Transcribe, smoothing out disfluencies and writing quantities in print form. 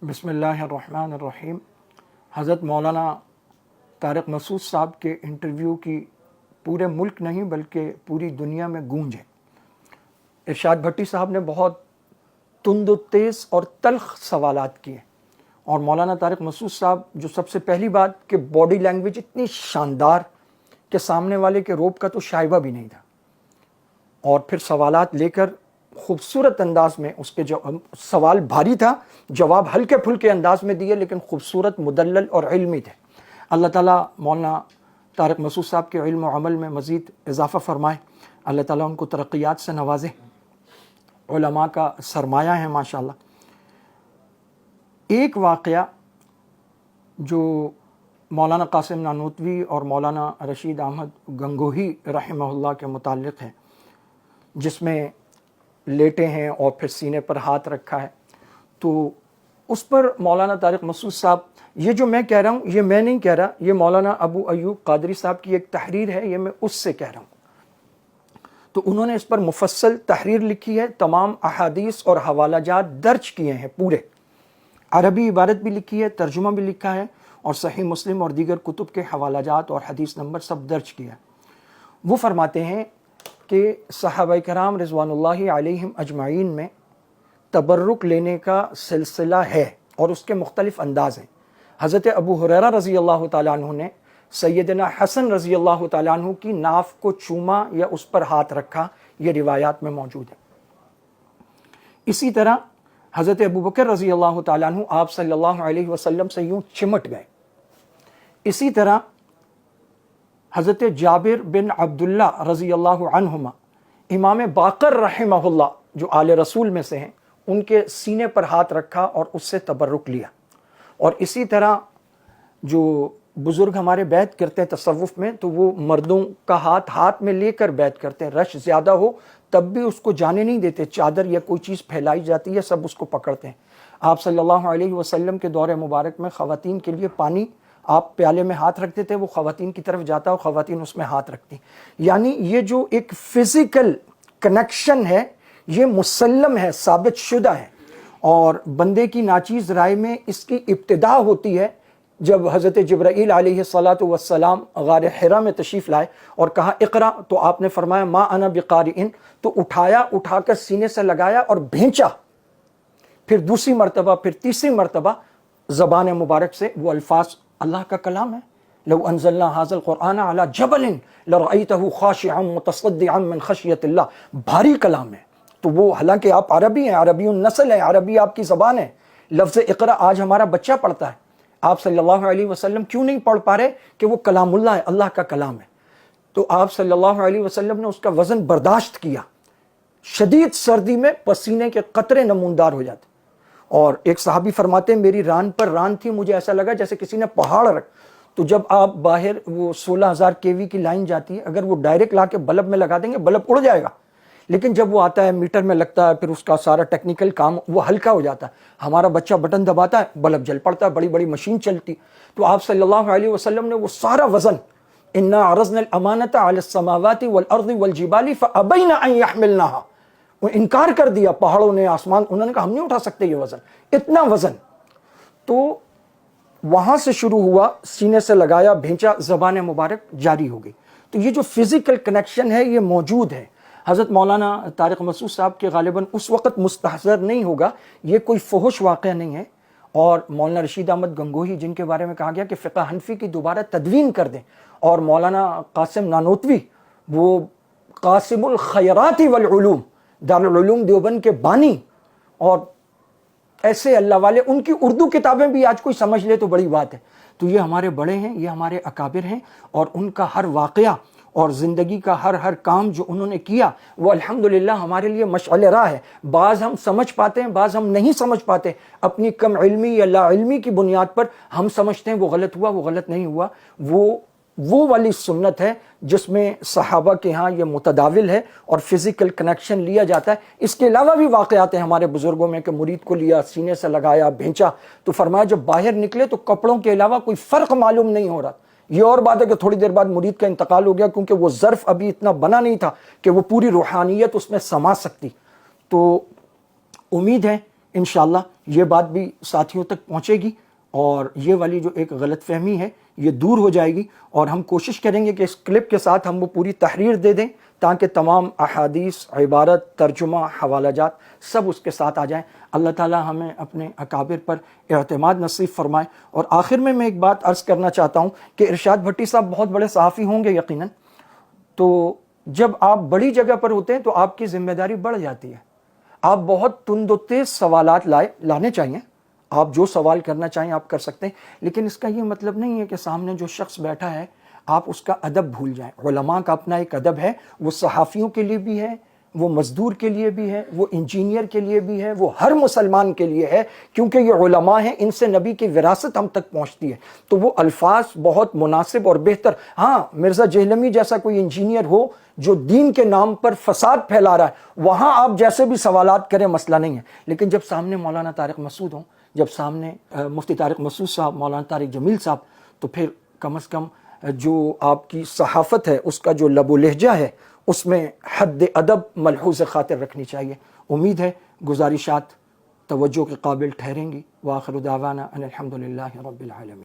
بسم اللہ الرحمن الرحیم۔ حضرت مولانا طارق مسعود صاحب کے انٹرویو کی پورے ملک نہیں بلکہ پوری دنیا میں گونج ہے۔ ارشاد بھٹی صاحب نے بہت تند و تیز اور تلخ سوالات کیے اور مولانا طارق مسعود صاحب جو سب سے پہلی بات کہ باڈی لینگویج اتنی شاندار کہ سامنے والے کے روب کا تو شائبہ بھی نہیں تھا، اور پھر سوالات لے کر خوبصورت انداز میں اس کے سوال بھاری تھا، جواب ہلکے پھلکے انداز میں دیے لیکن خوبصورت، مدلل اور علمی تھے۔ اللہ تعالیٰ مولانا طارق مسعود صاحب کے علم و عمل میں مزید اضافہ فرمائے، اللہ تعالیٰ ان کو ترقیات سے نوازے، علماء کا سرمایہ ہے ماشاءاللہ۔ ایک واقعہ جو مولانا قاسم نانوتوی اور مولانا رشید احمد گنگوہی رحمہ اللہ کے متعلق ہے، جس میں لیٹے ہیں اور پھر سینے پر ہاتھ رکھا ہے، تو اس پر مولانا طارق مسعود صاحب، یہ جو میں کہہ رہا ہوں یہ میں نہیں کہہ رہا، یہ مولانا ابو ایوب قادری صاحب کی ایک تحریر ہے، یہ میں اس سے کہہ رہا ہوں۔ تو انہوں نے اس پر مفصل تحریر لکھی ہے، تمام احادیث اور حوالہ جات درج کیے ہیں پورے، عربی عبارت بھی لکھی ہے، ترجمہ بھی لکھا ہے، اور صحیح مسلم اور دیگر کتب کے حوالہ جات اور حدیث نمبر سب درج کیا ہے۔ وہ فرماتے ہیں کہ صحابہ کرام رضوان اللہ علیہم اجمعین میں تبرک لینے کا سلسلہ ہے اور اس کے مختلف انداز ہیں۔ حضرت ابو ہریرہ رضی اللہ تعالیٰ عنہ نے سیدنا حسن رضی اللہ تعالیٰ عنہ کی ناف کو چوما یا اس پر ہاتھ رکھا، یہ روایات میں موجود ہے۔ اسی طرح حضرت ابو بکر رضی اللہ تعالیٰ عنہ آپ صلی اللہ علیہ وسلم سے یوں چمٹ گئے۔ اسی طرح حضرت جابر بن عبداللہ رضی اللہ عنہما، امام باقر رحمہ اللہ جو آل رسول میں سے ہیں، ان کے سینے پر ہاتھ رکھا اور اس سے تبرک لیا۔ اور اسی طرح جو بزرگ ہمارے بیعت کرتے ہیں تصوف میں، تو وہ مردوں کا ہاتھ میں لے کر بیعت کرتے ہیں، رش زیادہ ہو تب بھی اس کو جانے نہیں دیتے، چادر یا کوئی چیز پھیلائی جاتی ہے سب اس کو پکڑتے ہیں۔ آپ صلی اللہ علیہ وسلم کے دور مبارک میں خواتین کے لیے پانی آپ پیالے میں ہاتھ رکھتے تھے، وہ خواتین کی طرف جاتا اور خواتین اس میں ہاتھ رکھتی، یعنی یہ جو ایک فزیکل کنیکشن ہے یہ مسلم ہے، ثابت شدہ ہے۔ اور بندے کی ناچیز رائے میں اس کی ابتدا ہوتی ہے جب حضرت جبرائیل علیہ الصلاۃ والسلام غار حرا میں تشریف لائے اور کہا اقرا، تو آپ نے فرمایا ما انا بقارئ، تو اٹھا کر سینے سے لگایا اور بھینچا، پھر دوسری مرتبہ، پھر تیسری مرتبہ زبان مبارک سے وہ الفاظ، اللہ کا کلام ہے، لو انزلنا هذا القرآن على جبل لرأيته خاشعا متصدعا من خشیۃ اللہ، بھاری کلام ہے۔ تو وہ حالانکہ آپ عربی ہیں، عربی النسل ہے، عربی آپ کی زبان ہے، لفظ اقرا آج ہمارا بچہ پڑھتا ہے، آپ صلی اللہ علیہ وسلم کیوں نہیں پڑھ پا رہے کہ وہ کلام اللہ ہے، اللہ کا کلام ہے۔ تو آپ صلی اللہ علیہ وسلم نے اس کا وزن برداشت کیا، شدید سردی میں پسینے کے قطرے نمودار ہو جاتے، اور ایک صحابی فرماتے ہیں میری ران پر ران تھی، مجھے ایسا لگا جیسے کسی نے پہاڑ رکھ۔ تو جب آپ باہر وہ 16,000 kV کی لائن جاتی ہے، اگر وہ ڈائریکٹ لا کے بلب میں لگا دیں گے بلب اڑ جائے گا، لیکن جب وہ آتا ہے میٹر میں لگتا ہے، پھر اس کا سارا ٹیکنیکل کام وہ ہلکا ہو جاتا ہے۔ ہمارا بچہ بٹن دباتا ہے بلب جل پڑتا ہے، بڑی بڑی مشین چلتی۔ تو آپ صلی اللہ علیہ وسلم نے وہ سارا وزن، انا عرضنا الامانۃ علی السماوات والارض والجبال فابین ان یحملنها، وہ انکار کر دیا، پہاڑوں نے، آسمان، انہوں نے کہا ہم نہیں اٹھا سکتے یہ وزن، اتنا وزن۔ تو وہاں سے شروع ہوا، سینے سے لگایا، بھینچا، زبان مبارک جاری ہو گئی۔ تو یہ جو فزیکل کنیکشن ہے یہ موجود ہے۔ حضرت مولانا طارق مسعود صاحب کے غالباً اس وقت مستحضر نہیں ہوگا، یہ کوئی فحش واقعہ نہیں ہے۔ اور مولانا رشید احمد گنگوہی جن کے بارے میں کہا گیا کہ فقہ حنفی کی دوبارہ تدوین کر دیں، اور مولانا قاسم نانوتوی وہ قاسم الخیرات والعلوم، دارالعلوم دیوبند کے بانی، اور ایسے اللہ والے، ان کی اردو کتابیں بھی آج کوئی سمجھ لے تو بڑی بات ہے۔ تو یہ ہمارے بڑے ہیں، یہ ہمارے اکابر ہیں، اور ان کا ہر واقعہ اور زندگی کا ہر کام جو انہوں نے کیا وہ الحمدللہ ہمارے لیے مشعل راہ ہے۔ بعض ہم سمجھ پاتے ہیں، بعض ہم نہیں سمجھ پاتے، اپنی کم علمی یا لا علمی کی بنیاد پر ہم سمجھتے ہیں وہ غلط ہوا، وہ غلط نہیں ہوا۔ وہ والی سنت ہے جس میں صحابہ کے ہاں یہ متداول ہے اور فزیکل کنیکشن لیا جاتا ہے۔ اس کے علاوہ بھی واقعات ہیں ہمارے بزرگوں میں کہ مرید کو لیا، سینے سے لگایا، بھینچا، تو فرمایا جب باہر نکلے تو کپڑوں کے علاوہ کوئی فرق معلوم نہیں ہو رہا۔ یہ اور بات ہے کہ تھوڑی دیر بعد مرید کا انتقال ہو گیا، کیونکہ وہ ظرف ابھی اتنا بنا نہیں تھا کہ وہ پوری روحانیت اس میں سما سکتی۔ تو امید ہے انشاءاللہ یہ بات بھی ساتھیوں تک پہنچے گی اور یہ والی جو ایک غلط فہمی ہے یہ دور ہو جائے گی، اور ہم کوشش کریں گے کہ اس کلپ کے ساتھ ہم وہ پوری تحریر دے دیں تاکہ تمام احادیث، عبارت، ترجمہ، حوالہ جات سب اس کے ساتھ آ جائیں۔ اللہ تعالی ہمیں اپنے اکابر پر اعتماد نصیب فرمائے۔ اور آخر میں ایک بات عرض کرنا چاہتا ہوں کہ ارشاد بھٹی صاحب بہت بڑے صحافی ہوں گے یقیناً، تو جب آپ بڑی جگہ پر ہوتے ہیں تو آپ کی ذمہ داری بڑھ جاتی ہے، آپ بہت تند و تیز سوالات لانے چاہیے، آپ جو سوال کرنا چاہیں آپ کر سکتے ہیں، لیکن اس کا یہ مطلب نہیں ہے کہ سامنے جو شخص بیٹھا ہے آپ اس کا ادب بھول جائیں۔ علماء کا اپنا ایک ادب ہے، وہ صحافیوں کے لیے بھی ہے، وہ مزدور کے لیے بھی ہے، وہ انجینئر کے لیے بھی ہے، وہ ہر مسلمان کے لیے ہے، کیونکہ یہ علماء ہیں، ان سے نبی کی وراثت ہم تک پہنچتی ہے، تو وہ الفاظ بہت مناسب اور بہتر۔ ہاں، مرزا جہلمی جیسا کوئی انجینئر ہو جو دین کے نام پر فساد پھیلا رہا ہے، وہاں آپ جیسے بھی سوالات کریں مسئلہ نہیں ہے، لیکن جب سامنے مولانا طارق مسعود ہوں، جب سامنے مفتی طارق مسعود صاحب، مولانا طارق جمیل صاحب، تو پھر کم از کم جو آپ کی صحافت ہے اس کا جو لب و لہجہ ہے اس میں حد ادب ملحوظ خاطر رکھنی چاہیے۔ امید ہے گزارشات توجہ کے قابل ٹھہریں گی۔ وآخر دعوانا ان الحمد للہ رب العالمین۔